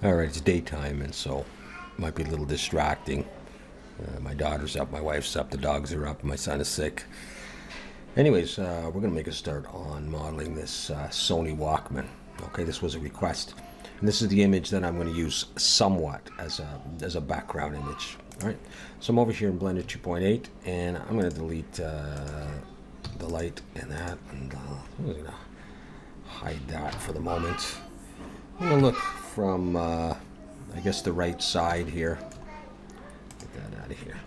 Alright, it's daytime, and so it might be a little distracting. My daughter's up, my wife's up, the dogs are up, my son is sick. Anyways, we're going to make a start on modeling this Sony Walkman. Okay, this was a request. And this is the image that I'm going to use somewhat as a background image. Alright, so I'm over here in Blender 2.8, and I'm going to delete the light and that, and I'm going to hide that for the moment. I'm going to look from, I guess, the right side here. Get that out of here.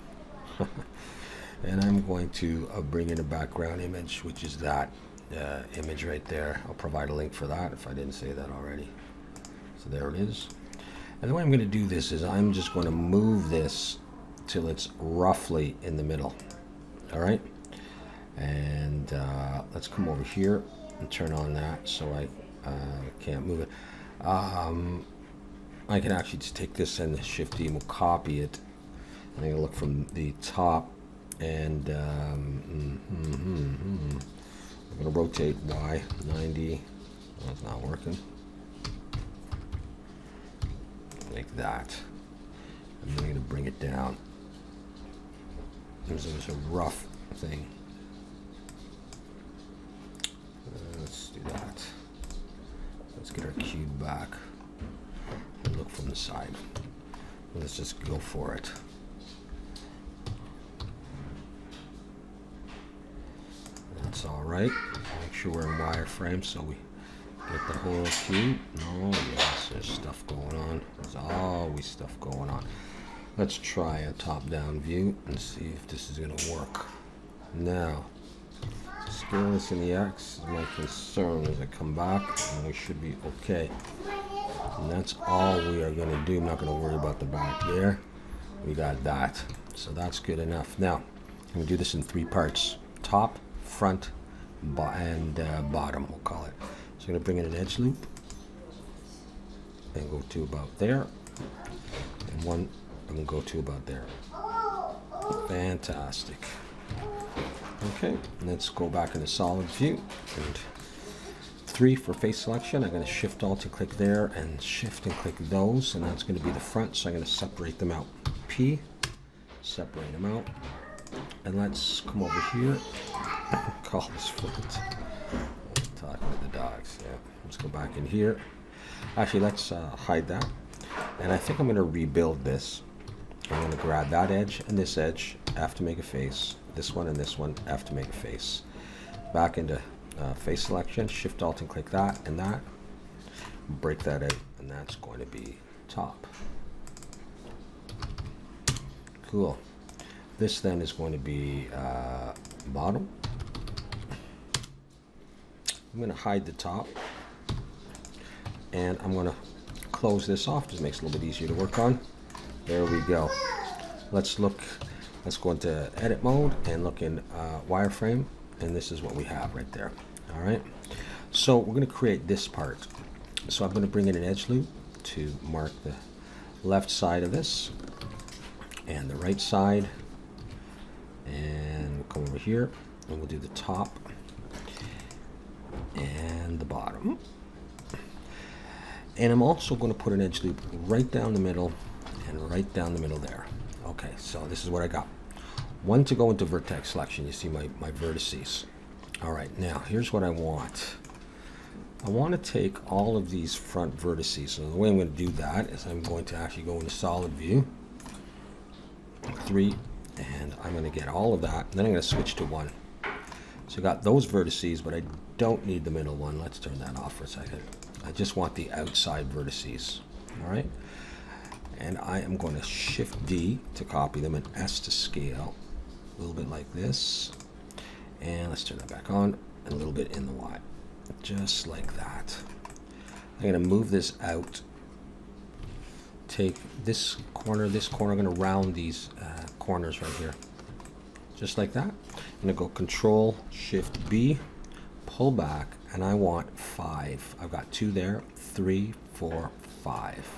And I'm going to bring in a background image, which is that image right there. I'll provide a link for that if I didn't say that already. So there it is. And the way I'm going to do this is I'm just going to move this till it's roughly in the middle. All right. And let's come over here and turn on that so I can't move it. I can actually just take this and Shift D and we'll copy it. I'm going to look from the top, and I'm going to rotate Y 90. That's not working. Like that. I'm going to bring it down. There's a rough thing. Let's do that. Let's get our cube back and look from the side. Let's just go for it. That's all right. Make sure we're in wireframe so we get the whole cube. No, yes, there's stuff going on. There's always stuff going on. Let's try a top-down view and see if this is going to work. Now, scale this in the X is my concern as I come back, and we should be okay. And that's all we are going to do. I'm not going to worry about the back there. We got that. So that's good enough. Now, I'm going to do this in 3 parts. Top, front, and bottom, we'll call it. So I'm going to bring in an edge loop and go to about there. And one, I'm going to go to about there. Fantastic. Okay, let's go back into solid view. And 3 for face selection. I'm going to Shift Alt and click there, and Shift and click those, and that's going to be the front. So I'm going to separate them out. P, separate them out, and let's come over here. Call this front. Talking to the dogs. Yeah, let's go back in here. Actually, let's hide that, and I think I'm going to rebuild this. I'm going to grab that edge and this edge. I have to make a face. This one and this one have to make a face. Back into face selection, Shift Alt and click that and that. Break that out, and that's going to be top. Cool. This then is going to be bottom. I'm going to hide the top, and I'm going to close this off. Just makes it a little bit easier to work on. There we go. Let's go into edit mode and look in wireframe, and this is what we have right there. All right, so we're going to create this part. So I'm going to bring in an edge loop to mark the left side of this and the right side, and we'll come over here and we'll do the top and the bottom. And I'm also going to put an edge loop right down the middle and right down the middle there. Okay, so this is what I got. One to go into Vertex Selection. You see my vertices. All right, now here's what I want. I want to take all of these front vertices. So the way I'm going to do that is I'm going to actually go into solid view. 3, and I'm going to get all of that, and then I'm going to switch to 1. So I got those vertices, but I don't need the middle one. Let's turn that off for a second. I just want the outside vertices. All right. And I am going to Shift D to copy them and S to scale. A little bit like this. And let's turn that back on, and a little bit in the Y. Just like that. I'm going to move this out. Take this corner. I'm going to round these corners right here. Just like that. I'm going to go Control Shift B, pull back, and I want 5. I've got 2 there, 3, 4, 5.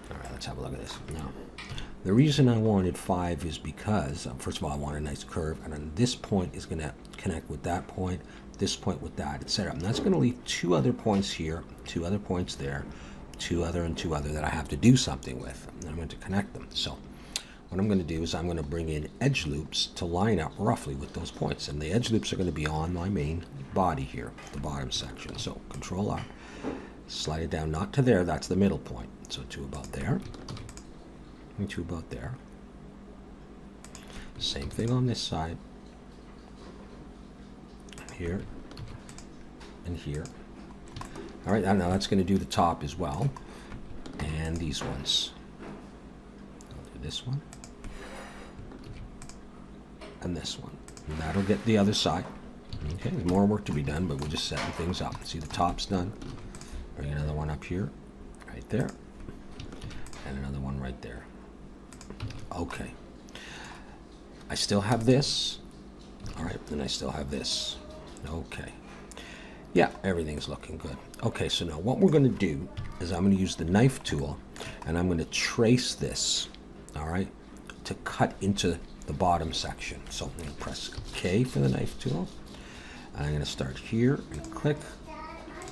All right, let's have a look at this. Now, the reason I wanted 5 is because, first of all, I want a nice curve, and then this point is going to connect with that point, this point with that, etc. And that's going to leave 2 other points here, 2 other points there, two other that I have to do something with, and I'm going to connect them. So what I'm going to do is I'm going to bring in edge loops to line up roughly with those points, and the edge loops are going to be on my main body here, the bottom section. So Control up, slide it down, not to there, that's the middle point. So to about there, and to about there. Same thing on this side, here, and here. All right, now that's going to do the top as well, and these ones. I'll do this one, and this one. And that'll get the other side. Okay, there's more work to be done, but we're just setting things up. See, the top's done. Bring another one up here, right there, and another one right there. Okay. I still have this. All right, and I still have this. Okay. Yeah, everything's looking good. Okay, so now what we're going to do is I'm going to use the knife tool, and I'm going to trace this, all right, to cut into the bottom section. So I'm going to press K for the knife tool. And I'm going to start here and click,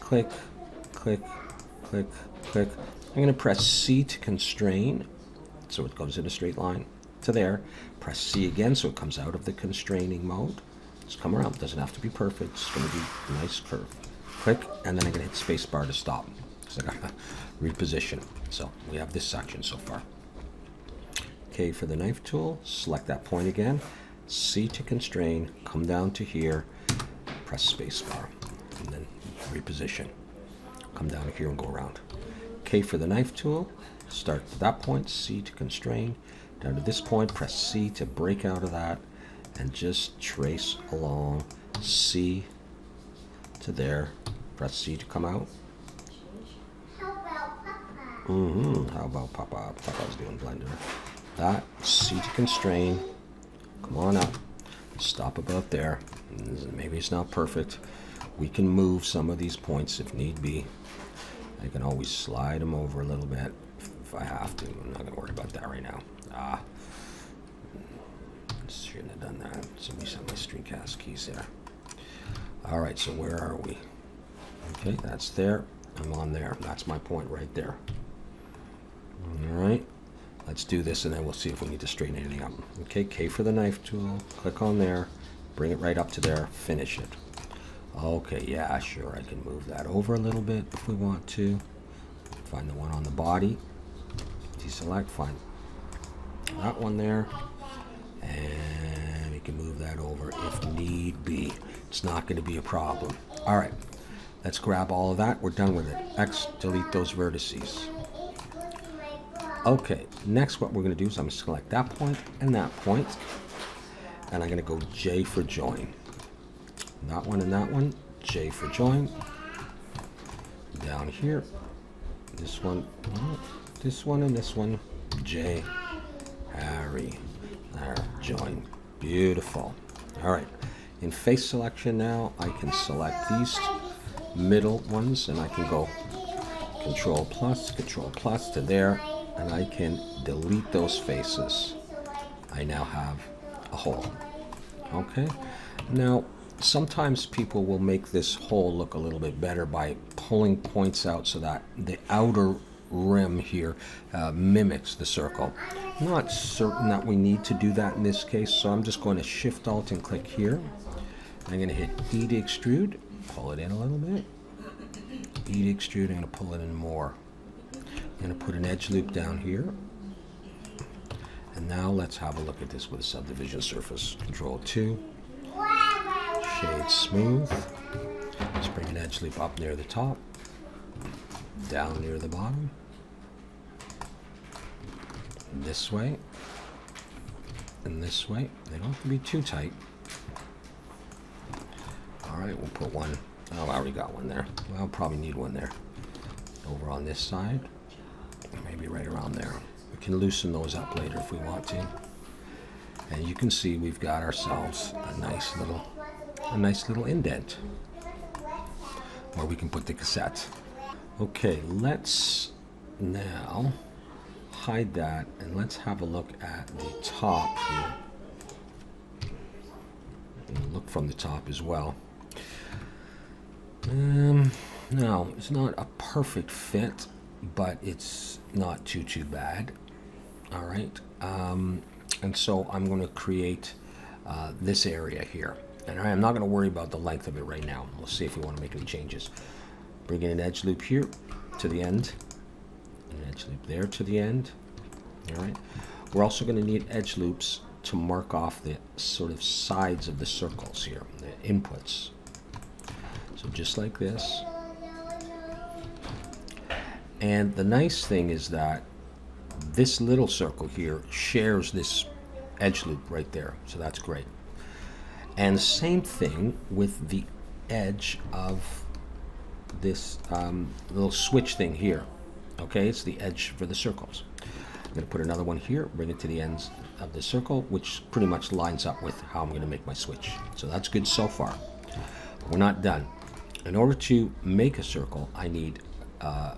click, click, click, click. I'm going to press C to constrain, so it goes in a straight line to there. Press C again, so it comes out of the constraining mode. Just come around. It doesn't have to be perfect. It's going to be a nice curve. Click, and then I'm going to hit space bar to stop. So I got to reposition. So we have this section so far. K for the knife tool. Select that point again. C to constrain. Come down to here. Press space bar, and then reposition. Come down here and go around. K for the knife tool. Start at that point. C to constrain. Down to this point. Press C to break out of that. And just trace along, C to there. Press C to come out. How about Papa? How about Papa? Papa's doing Blender. That, C to constrain. Come on up. Stop about there. Maybe it's not perfect. We can move some of these points if need be. I can always slide them over a little bit if I have to. I'm not going to worry about that right now. Shouldn't have done that. So we set my screencast keys there. All right, so where are we? Okay, that's there. I'm on there. That's my point right there. All right, let's do this, and then we'll see if we need to straighten anything up. Okay, K for the knife tool. Click on there. Bring it right up to there. Finish it. Okay, yeah, sure. I can move that over a little bit if we want to. Find the one on the body. Deselect. Find that one there. And we can move that over if need be. It's not going to be a problem. All right, let's grab all of that. We're done with it. X, delete those vertices. Okay, next what we're going to do is I'm going to select that point, and I'm going to go J for join. That one, J for join. Down here, this one, and this one, J, Harry. There, join. Beautiful. All right. In face selection now, I can select these middle ones, and I can go Control plus to there, and I can delete those faces. I now have a hole. Okay. Now, sometimes people will make this hole look a little bit better by pulling points out so that the outer rim here mimics the circle. I'm not certain that we need to do that in this case, so I'm just going to Shift Alt and click here. I'm going to hit E to extrude, pull it in a little bit. E to extrude, I'm going to pull it in more. I'm going to put an edge loop down here. And now let's have a look at this with a subdivision surface. Control 2, shade smooth. Let's bring an edge loop up near the top, down near the bottom, this way, and this way. They don't have to be too tight. All right, we'll put one. Oh, I already got one there. Well, I'll probably need one there. Over on this side, maybe right around there. We can loosen those up later if we want to. And you can see we've got ourselves a nice little indent where we can put the cassette. Okay, let's now hide that, and let's have a look at the top here. And look from the top as well. Now, it's not a perfect fit, but it's not too bad. All right, and so I'm going to create this area here, and I'm not going to worry about the length of it right now. We'll see if we want to make any changes. Bring in an edge loop here to the end, an edge loop there to the end. All right, we're also going to need edge loops to mark off the sort of sides of the circles here, the inputs. So just like this. And the nice thing is that this little circle here shares this edge loop right there, so that's great. And same thing with the edge of this little switch thing here. Okay, it's the edge for the circles. I'm going to put another one here, bring it to the ends of the circle, which pretty much lines up with how I'm going to make my switch. So that's good so far. We're not done. In order to make a circle, I need a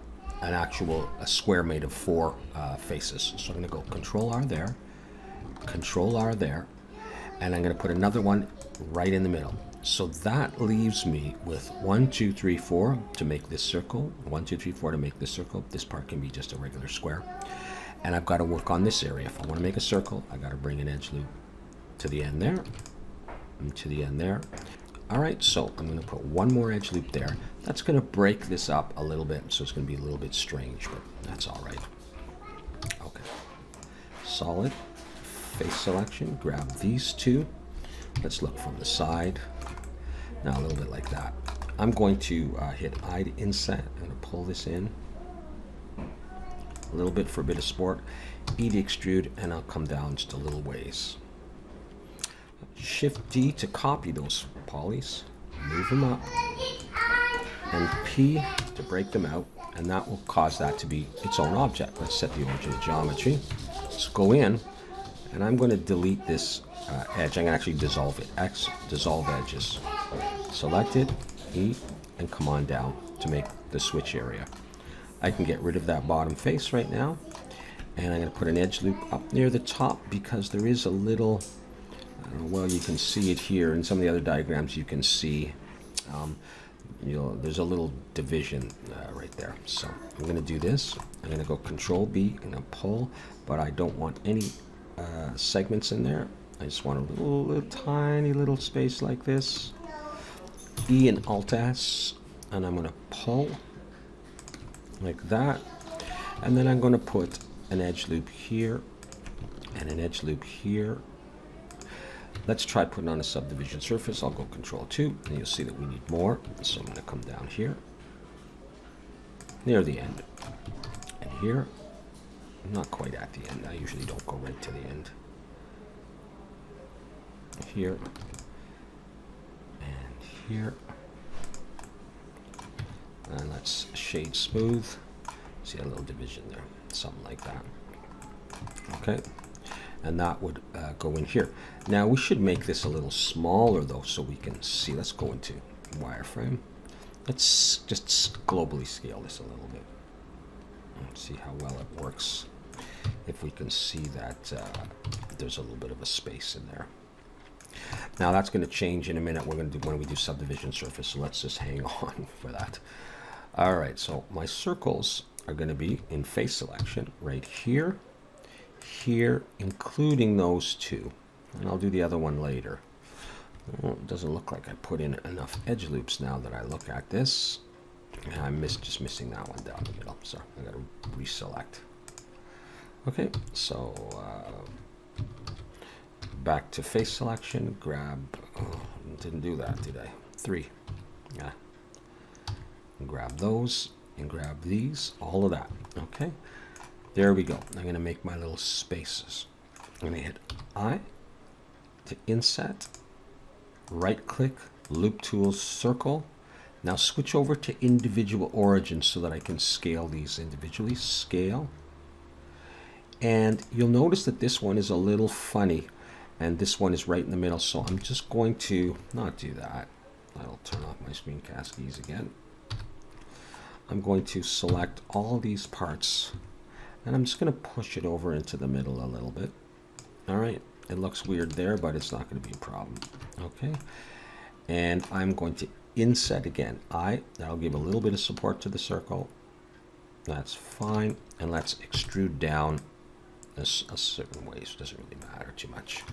square made of 4 faces. So I'm going to go Control R there, Control R there, and I'm going to put another one right in the middle. So that leaves me with 1, 2, 3, 4 to make this circle, 1, 2, 3, 4 to make this circle. This part can be just a regular square. And I've got to work on this area. If I want to make a circle, I've got to bring an edge loop to the end there, and to the end there. All right, so I'm going to put one more edge loop there. That's going to break this up a little bit, so it's going to be a little bit strange, but that's all right. Okay, solid, face selection, grab these two. Let's look from the side. Now a little bit like that. I'm going to hit I to inset. I'm going to pull this in a little bit for a bit of sport. E to extrude, and I'll come down just a little ways. Shift D to copy those polys, move them up, and P to break them out, and that will cause that to be its own object. Let's set the origin of geometry. Let's go in, and I'm going to delete this edge. I'm going to actually dissolve it. X, dissolve edges. Select it, E, and come on down to make the switch area. I can get rid of that bottom face right now, and I'm going to put an edge loop up near the top because there is a little, I don't know, well, you can see it here. In some of the other diagrams you can see there's a little division right there. So I'm going to do this. I'm going to go Control B and then pull, but I don't want any segments in there. I just want a little tiny little space like this. E and Alt S, and I'm going to pull like that, and then I'm going to put an edge loop here and an edge loop here. Let's try putting on a subdivision surface. I'll go Control 2, and you'll see that we need more. So I'm going to come down here, near the end, and here. Not quite at the end. I usually don't go right to the end. Here, and here. And let's shade smooth. See a little division there, something like that. Okay, and that would go in here. Now we should make this a little smaller though, so we can see. Let's go into wireframe. Let's just globally scale this a little bit. Let's see how well it works. If we can see that there's a little bit of a space in there. Now that's going to change in a minute. We're going to do when we do subdivision surface. So let's just hang on for that. All right. So my circles are going to be in face selection right here, here, including those two, and I'll do the other one later. Well, it doesn't look like I put in enough edge loops now that I look at this. I'm just missing that one down the middle, so I got to reselect. Okay, so back to face selection, grab, didn't do that, did I? 3, yeah. And grab those, and grab these, all of that, okay? There we go. I'm gonna make my little spaces. I'm gonna hit I to inset, right click, loop tools, circle. Now switch over to individual origins so that I can scale these individually, scale. And you'll notice that this one is a little funny, and this one is right in the middle, so I'm just going to not do that. I'll turn off my screencast keys again. I'm going to select all these parts, and I'm just going to push it over into the middle a little bit. All right, it looks weird there, but it's not going to be a problem. Okay, and I'm going to inset again. That'll give a little bit of support to the circle, That's fine. And let's extrude down this a certain way, so it doesn't really matter too much.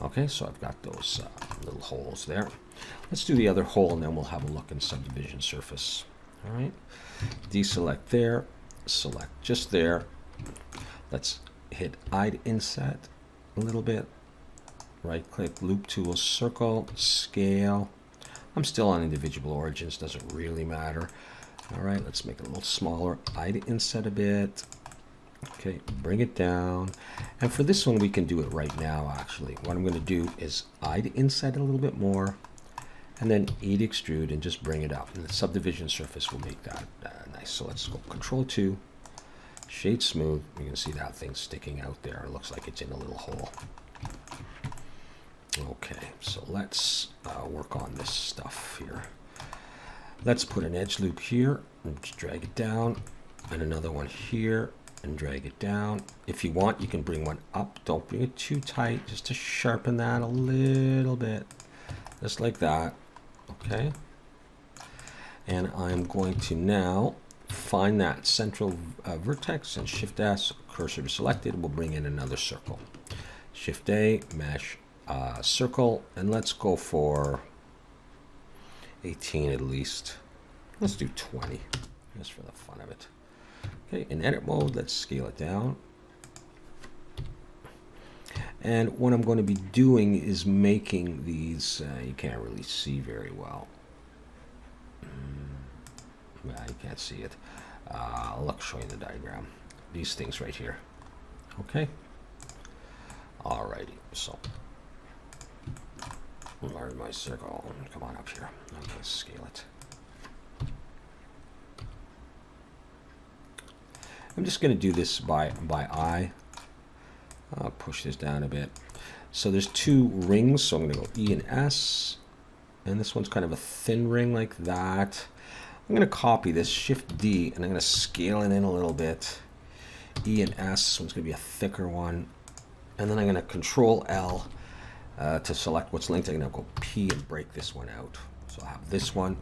Okay, so I've got those little holes there. Let's do the other hole, and then we'll have a look in Subdivision Surface. All right, deselect there, select just there. Let's hit I to inset a little bit. Right click, loop tool, circle, scale. I'm still on individual origins, doesn't really matter. All right, let's make it a little smaller. I to inset a bit. Okay, bring it down. And for this one, we can do it right now, actually. What I'm going to do is I to inset a little bit more, and then E to extrude, and just bring it up. And the subdivision surface will make that nice. So let's go Control 2, shade smooth. You can see that thing sticking out there. It looks like it's in a little hole. Okay, so let's work on this stuff here. Let's put an edge loop here, and just drag it down, and another one here, and drag it down. If you want, you can bring one up. Don't bring it too tight, just to sharpen that a little bit, just like that. Okay. And I'm going to now find that central vertex and Shift S, cursor selected. We'll bring in another circle. Shift A, mesh, circle, and let's go for 18 at least. Let's do 20, just for the fun of it. Okay, in edit mode, let's scale it down. And what I'm going to be doing is making these, you can't really see very well. You can't see it. I'll show you the diagram. These things right here. Okay. Alrighty, so enlarge my circle. Come on up here. I'm going to scale it. I'm just going to do this by eye. I'll push this down a bit. So there's two rings, so I'm going to go E and S. And this one's kind of a thin ring like that. I'm going to copy this, Shift D, and I'm going to scale it in a little bit. E and S, this one's going to be a thicker one. And then I'm going to Control L to select what's linked. I'm going to go P and break this one out. So I'll have this one.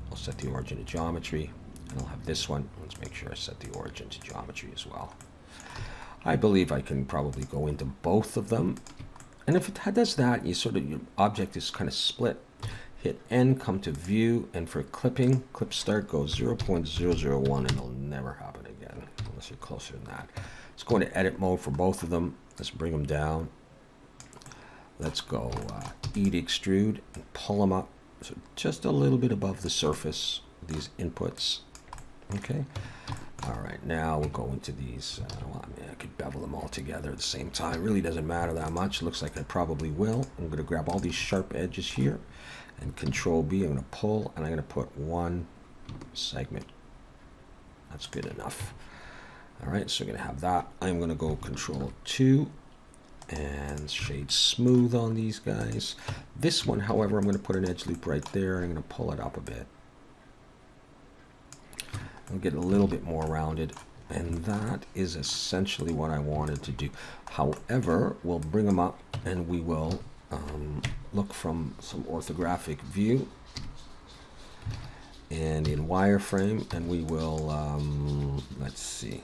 I'll set the origin to geometry. And I'll have this one. Let's make sure I set the origin to geometry as well. I believe I can probably go into both of them. And if it does that, you sort of, your object is kind of split. Hit N, come to view, and for clipping, clip start, go 0.001, and it'll never happen again, unless you're closer than that. Let's go into edit mode for both of them. Let's bring them down. Let's go E to extrude, and pull them up, so just a little bit above the surface, these inputs. Okay. All right, now we'll go into these. Well, I mean, I could bevel them all together at the same time. It really doesn't matter that much. Looks like I probably will. I'm going to grab all these sharp edges here and Control B. I'm going to pull, and I'm going to put one segment. That's good enough. All right, so we're going to have that. I'm going to go Control 2 and shade smooth on these guys. This one, however, I'm going to put an edge loop right there, and I'm going to pull it up a bit. I'll get a little bit more rounded, and that is essentially what I wanted to do. However, we'll bring them up, and we will look from some orthographic view and in wireframe, and we will, let's see,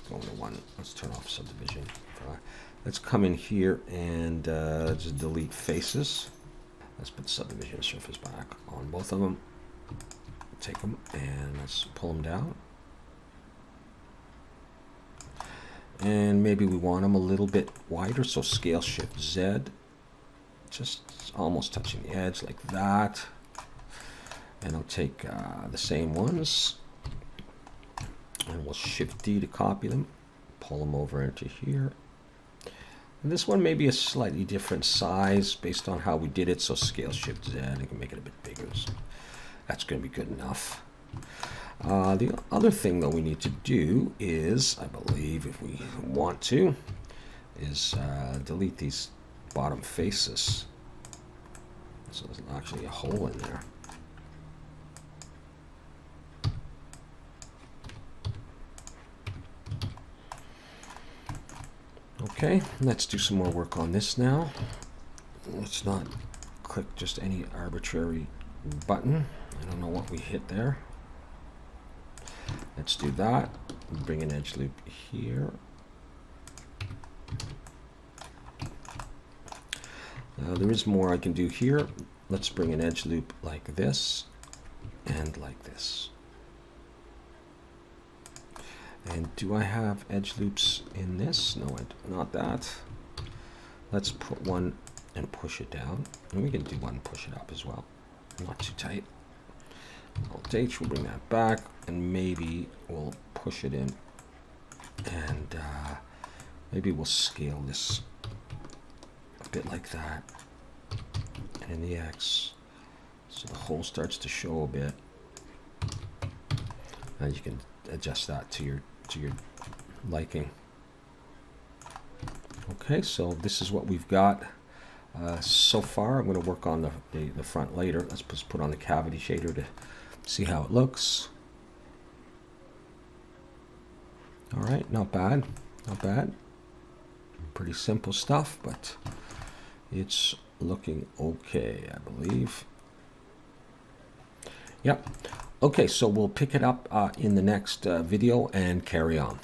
go into one, let's turn off subdivision. Let's come in here and just delete faces. Let's put subdivision surface back on both of them. Take them and let's pull them down. And maybe we want them a little bit wider, so scale Shift Z, just almost touching the edge like that. And I'll take the same ones, and we'll Shift D to copy them, pull them over into here. And this one may be a slightly different size based on how we did it, so scale Shift Z, and I can make it a bit bigger. So that's going to be good enough. The other thing that we need to do is, I believe, if we want to, is delete these bottom faces. So there's actually a hole in there. Okay, let's do some more work on this now. Let's not click just any arbitrary button. I don't know what we hit there. Let's do that. Bring an edge loop here. There is more I can do here. Let's bring an edge loop like this and like this. And do I have edge loops in this? No, not that. Let's put one and push it down. And we can do one and push it up as well. Not too tight. Alt H, we'll bring that back, and maybe we'll push it in. And maybe we'll scale this a bit like that. And in the X, so the hole starts to show a bit. And you can adjust that to your liking. Okay, so this is what we've got so far. I'm going to work on the front later. Let's just put on the cavity shader to see how it looks. All right, not bad, not bad. Pretty simple stuff, but it's looking okay, I believe. Yep. Okay, so we'll pick it up in the next video and carry on.